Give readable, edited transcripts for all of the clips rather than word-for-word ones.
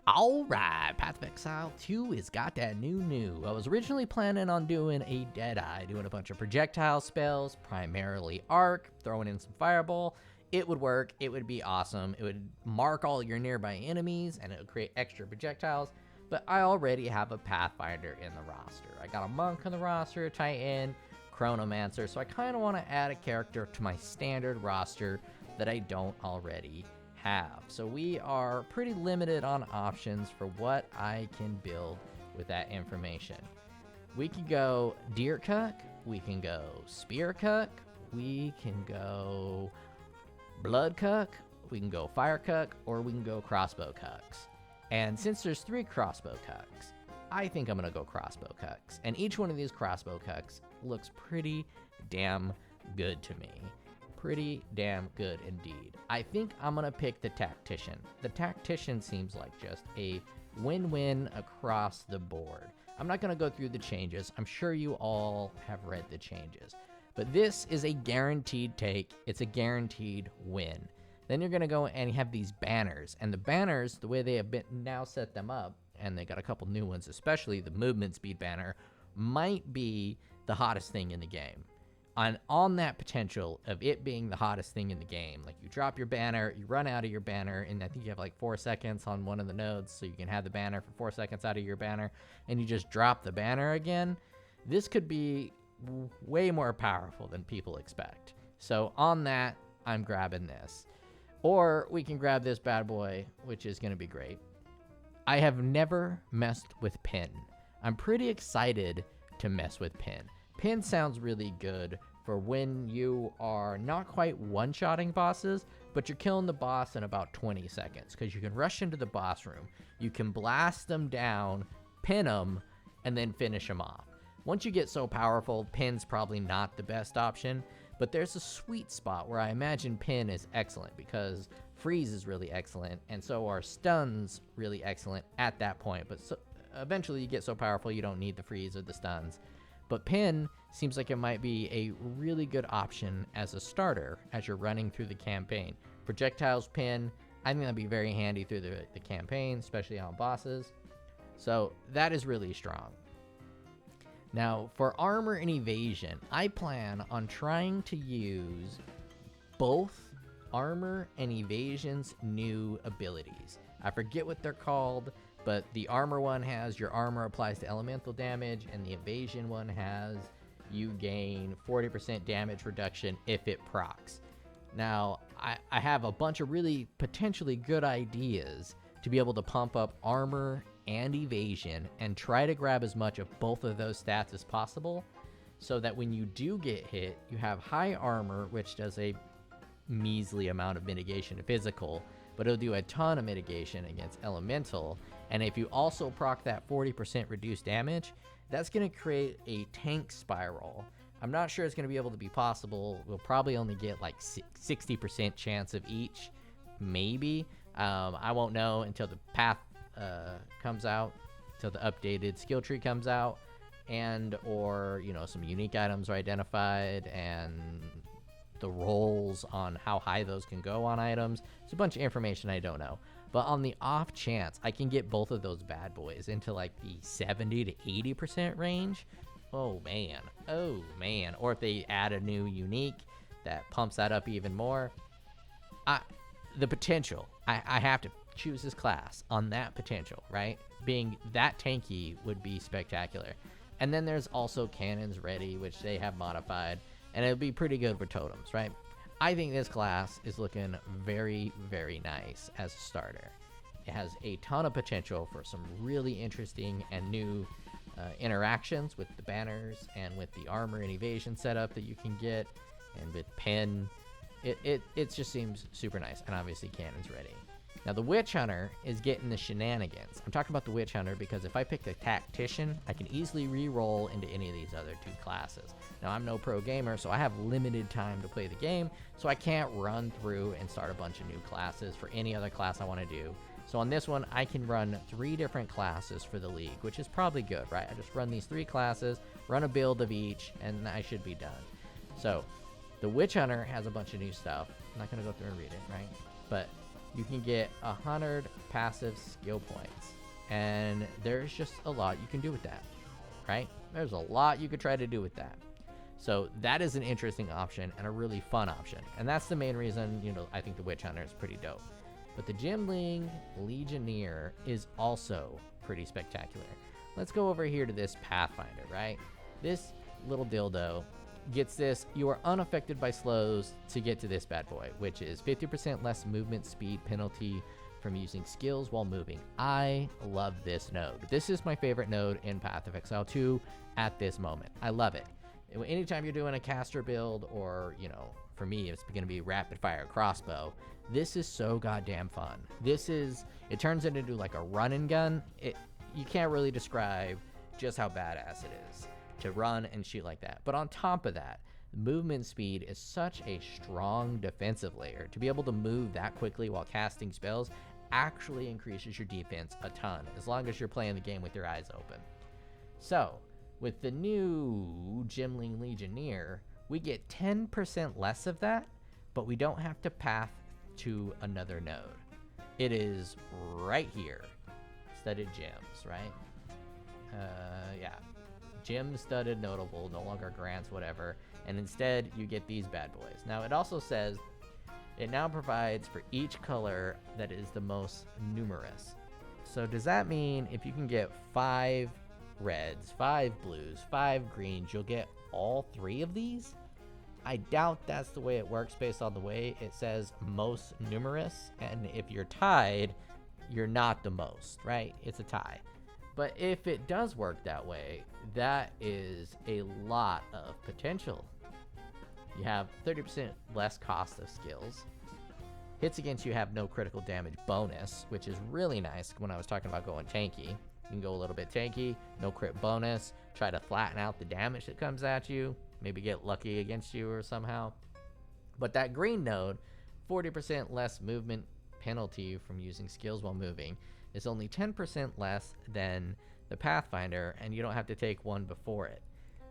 Alright, Path of Exile 2 has got that new. I was originally planning on doing a Deadeye, doing a bunch of projectile spells, primarily arc, throwing in some fireball. It would work, it would be awesome, it would mark all your nearby enemies, and it would create extra projectiles, but I already have a Pathfinder in the roster. I got a Monk on the roster, Titan, Chronomancer, so I kind of want to add a character to my standard roster that I don't already have. So we are pretty limited on options for what I can build with that information. We can go Deer Cuck, we can go Spear Cuck, we can go Blood Cuck, we can go Fire Cuck, or we can go Crossbow Cucks. And since there's 3 Crossbow Cucks, I think I'm going to go Crossbow Cucks. And each one of these Crossbow Cucks looks pretty damn good to me. Pretty damn good indeed. I think I'm going to pick the Tactician. The Tactician seems like just a win-win across the board. I'm not going to go through the changes. I'm sure you all have read the changes. But this is a guaranteed take. It's a guaranteed win. Then you're going to go and have these banners. And the banners, the way they have been now set them up, and they got a couple new ones, especially the movement speed banner, might be the hottest thing in the game. And on that potential of it being the hottest thing in the game, like you drop your banner, you run out of your banner, and I think you have like 4 seconds on one of the nodes, so you can have the banner for 4 seconds out of your banner, and you just drop the banner again. This could be way more powerful than people expect. So on that, I'm grabbing this. Or we can grab this bad boy, which is going to be great. I have never messed with Pin. I'm pretty excited to mess with Pin. Pin sounds really good for when you are not quite one-shotting bosses, but you're killing the boss in about 20 seconds, because you can rush into the boss room, you can blast them down, pin them, and then finish them off. Once you get so powerful, Pin's probably not the best option, but there's a sweet spot where I imagine Pin is excellent, because freeze is really excellent, and so are stuns really excellent at that point, but eventually you get so powerful you don't need the freeze or the stuns. But Pin seems like it might be a really good option as a starter as you're running through the campaign. Projectiles Pin, I think that'd be very handy through the campaign, especially on bosses. So that is really strong. Now, for armor and evasion, I plan on trying to use both armor and evasion's new abilities. I forget what they're called, but the armor one has your armor applies to elemental damage, and the evasion one has you gain 40% damage reduction if it procs. Now, I have a bunch of really potentially good ideas to be able to pump up armor and evasion and try to grab as much of both of those stats as possible, so that when you do get hit, you have high armor, which does a measly amount of mitigation to physical, but it'll do a ton of mitigation against elemental. And if you also proc that 40% reduced damage, that's going to create a tank spiral. I'm not sure it's going to be able to be possible. We'll probably only get like 60% chance of each, maybe. I won't know until the path comes out, until the updated skill tree comes out, and or some unique items are identified, and the rolls on how high those can go on items. It's a bunch of information I don't know. But on the off chance I can get both of those bad boys into like the 70 to 80% range, oh man. Or if they add a new unique that pumps that up even more, the potential, I have to choose this class on that potential, right? Being that tanky would be spectacular. And then there's also Cannons Ready, which they have modified, and it'll be pretty good for totems, right? I think this class is looking very, very nice as a starter. It has a ton of potential for some really interesting and new interactions with the banners and with the armor and evasion setup that you can get, and with Pen. It just seems super nice, and obviously Cannon's Ready. Now the Witch Hunter is getting the shenanigans. I'm talking about the Witch Hunter because if I pick the Tactician, I can easily re-roll into any of these other 2 classes. Now I'm no pro gamer, so I have limited time to play the game, so I can't run through and start a bunch of new classes for any other class I want to do. So on this one, I can run 3 different classes for the league, which is probably good, right? I just run these 3 classes, run a build of each, and I should be done. So the Witch Hunter has a bunch of new stuff. I'm not going to go through and read it, right? But you can get 100 passive skill points. And there's just a lot you can do with that, right? There's a lot you could try to do with that. So that is an interesting option and a really fun option. And that's the main reason, I think the Witch Hunter is pretty dope. But the Gimling Legionnaire is also pretty spectacular. Let's go over here to this Pathfinder, right? This little dildo gets this. You are unaffected by slows to get to this bad boy, which is 50% less movement speed penalty from using skills while moving. I love this node. This is my favorite node in Path of Exile 2 at this moment. I love it. Anytime you're doing a caster build, or, for me, it's going to be rapid fire crossbow, this is so goddamn fun. It turns it into like a run and gun. You can't really describe just how badass it is to run and shoot like that. But on top of that, movement speed is such a strong defensive layer. To be able to move that quickly while casting spells actually increases your defense a ton, as long as you're playing the game with your eyes open. So, with the new Gimling Legionnaire, we get 10% less of that, but we don't have to path to another node. It is right here. Studded gems, right? Yeah. Gem studded notable, no longer grants, whatever. And instead, you get these bad boys. Now, it also says it now provides for each color that is the most numerous. So does that mean if you can get 5 reds, 5 blues, 5 greens, you'll get all 3 of these? I doubt that's the way it works based on the way it says most numerous. And if you're tied, you're not the most, right? It's a tie. But if it does work that way, that is a lot of potential. You have 30% less cost of skills. Hits against you have no critical damage bonus, which is really nice when I was talking about going tanky. You can go a little bit tanky, no crit bonus, try to flatten out the damage that comes at you, maybe get lucky against you or somehow. But that green node, 40% less movement penalty from using skills while moving, is only 10% less than the Pathfinder, and you don't have to take one before it.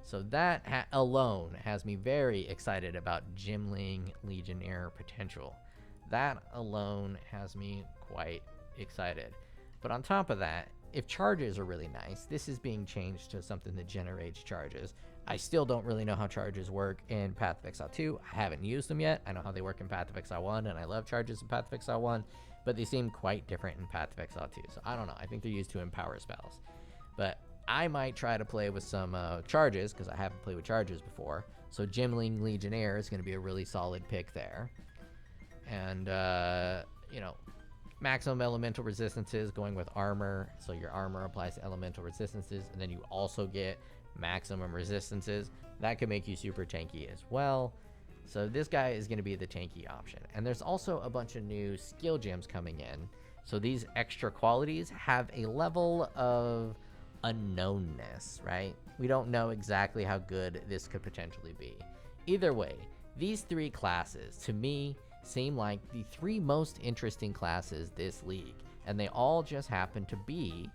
So that alone has me very excited about Gimling Legionnaire potential. That alone has me quite excited. But on top of that, if charges are really nice, this is being changed to something that generates charges. I still don't really know how charges work in Path of Exile 2. I haven't used them yet. I know how they work in Path of Exile 1, and I love charges in Path of Exile 1, but they seem quite different in Path of Exile 2. So I don't know. I think they're used to empower spells. But I might try to play with some charges, because I haven't played with charges before. So Gimling Legionnaire is going to be a really solid pick there. And, maximum elemental resistances going with armor. So your armor applies to elemental resistances, and then you also get maximum resistances. That could make you super tanky as well. So this guy is going to be the tanky option. And there's also a bunch of new skill gems coming in. So these extra qualities have a level of unknownness, right? We don't know exactly how good this could potentially be. Either way, these 3 classes, to me, seem like the 3 most interesting classes this league. And they all just happen to be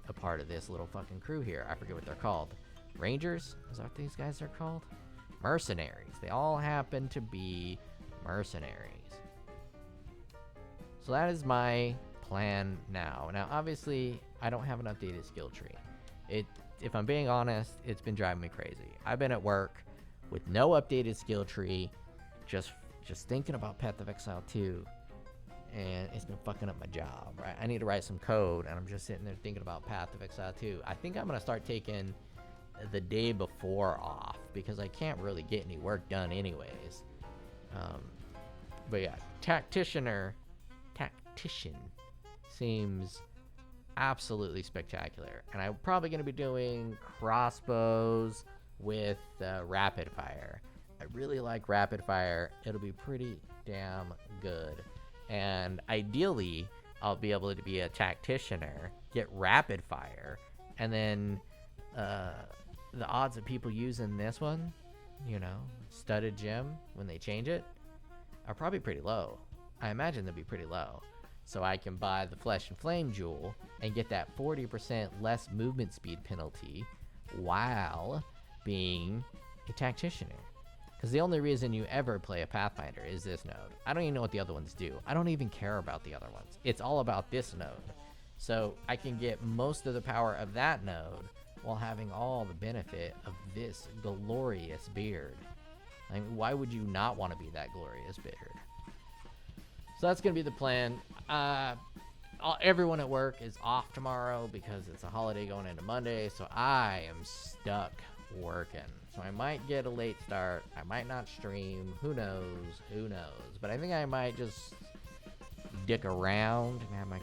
a part of this little fucking crew here. I forget what they're called. Rangers? Is that what these guys are called? Mercenaries. They all happen to be mercenaries. So that is my plan now. Now, obviously, I don't have an updated skill tree. If I'm being honest, it's been driving me crazy. I've been at work with no updated skill tree, just thinking about Path of Exile 2, and it's been fucking up my job, right? I need to write some code, and I'm just sitting there thinking about Path of Exile 2. I think I'm going to start taking the day before off, because I can't really get any work done anyways. But yeah, Tactician seems absolutely spectacular. And I'm probably going to be doing crossbows with rapid fire. I really like rapid fire. It'll be pretty damn good. And ideally, I'll be able to be a tacticianer, get rapid fire, and then the odds of people using this one, studded gem, when they change it, are probably pretty low. I imagine they'll be pretty low. So I can buy the Flesh and Flame Jewel and get that 40% less movement speed penalty while being a tacticianer. Because the only reason you ever play a Pathfinder is this node. I don't even know what the other ones do. I don't even care about the other ones. It's all about this node. So I can get most of the power of that node while having all the benefit of this glorious beard. I mean, why would you not want to be that glorious beard? So that's going to be the plan. Everyone at work is off tomorrow because it's a holiday going into Monday. So I am stuck working. So I might get a late start. I might not stream. Who knows? Who knows? But I think I might just dick around and have my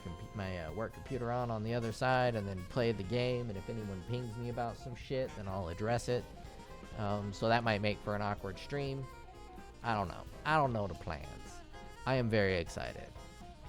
work computer on the other side and then play the game. And if anyone pings me about some shit, then I'll address it. So that might make for an awkward stream. I don't know. I don't know the plans. I am very excited.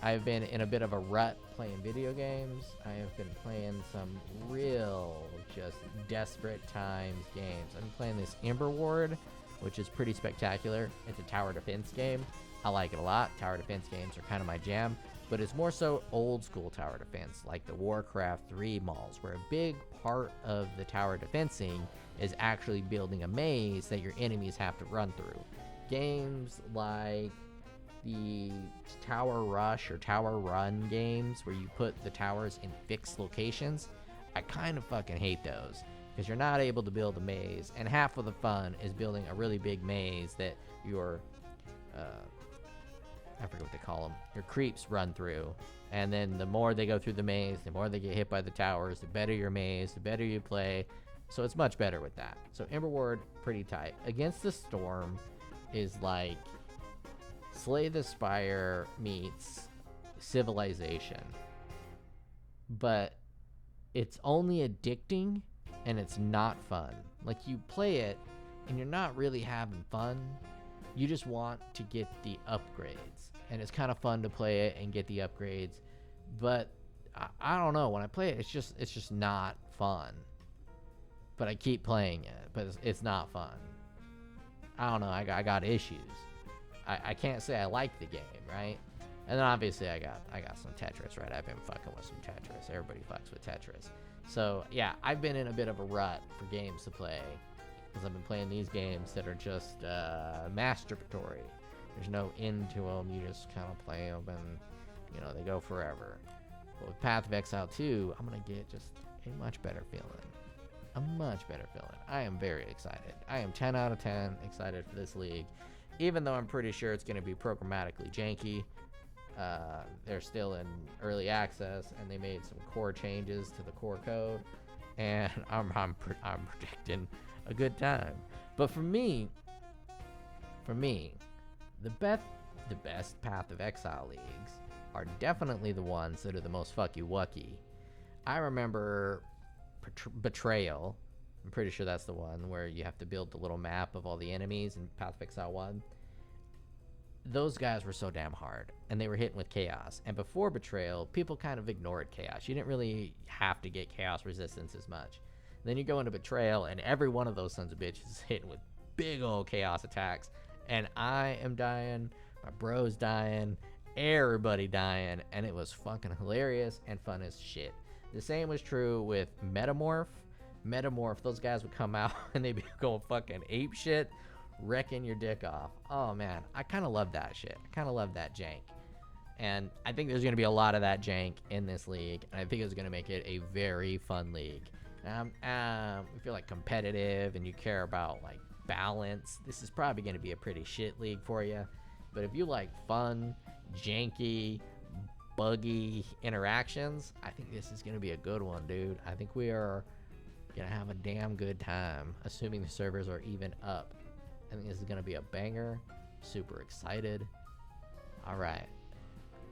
I've been in a bit of a rut playing video games. I have been playing some real, just desperate times games. I'm playing this Ember Ward, which is pretty spectacular. It's a tower defense game. I like it a lot. Tower defense games are kind of my jam, but it's more so old school tower defense, like the Warcraft 3 malls, where a big part of the tower defensing is actually building a maze that your enemies have to run through. Games like the Tower Rush or Tower Run games where you put the towers in fixed locations, I kind of fucking hate those because you're not able to build a maze, and half of the fun is building a really big maze that your I forget what they call them, your creeps run through, and then the more they go through the maze, the more they get hit by the towers, the better your maze, the better you play. So it's much better with that. So Ember Ward, pretty tight. Against the Storm is like Slay the Spire meets Civilization, but it's only addicting and it's not fun. Like, you play it and you're not really having fun. You just want to get the upgrades, and it's kind of fun to play it and get the upgrades, but I don't know, when I play it, it's just not fun. But I keep playing it, but it's not fun. I don't know, I got issues. I can't say I like the game, right? And then obviously I got some Tetris, right? I've been fucking with some Tetris. Everybody fucks with Tetris. So yeah, I've been in a bit of a rut for games to play because I've been playing these games that are just masturbatory. There's no end to them. You just kind of play them and, you know, they go forever. But with Path of Exile 2, I'm going to get just a much better feeling. A much better feeling. I am very excited. I am 10 out of 10 excited for this league. Even though I'm pretty sure it's going to be programmatically janky. They're still in early access, and they made some core changes to the core code, and I'm predicting a good time. But for me, the best Path of Exile leagues are definitely the ones that are the most fucky-wucky. I remember Betrayal. I'm pretty sure that's the one where you have to build the little map of all the enemies in Path of Exile 1. Those guys were so damn hard, and they were hitting with chaos. And before Betrayal, people kind of ignored chaos. You didn't really have to get chaos resistance as much. Then you go into Betrayal, and every one of those sons of bitches is hitting with big old chaos attacks. And I am dying, my bro's dying, everybody dying, and it was fucking hilarious and fun as shit. The same was true with Metamorph. Those guys would come out and they'd be going fucking ape shit, wrecking your dick off. Oh man, I kind of love that shit. I kind of love that jank. And I think there's going to be a lot of that jank in this league, and I think it's going to make it a very fun league. If you're like competitive and you care about like balance, this is probably going to be a pretty shit league for you. But if you like fun, janky, buggy interactions, I think this is going to be a good one, dude. I think we are going to have a damn good time, assuming the servers are even up. I think this is going to be a banger. Super excited. All right.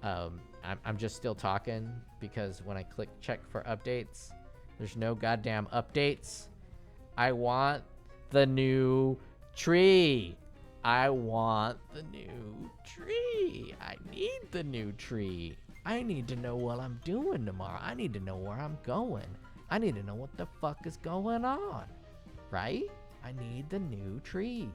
I'm just still talking because when I click check for updates, there's no goddamn updates. I want the new tree. I want the new tree. I need the new tree. I need to know what I'm doing tomorrow. I need to know where I'm going. I need to know what the fuck is going on. Right? I need the new tree.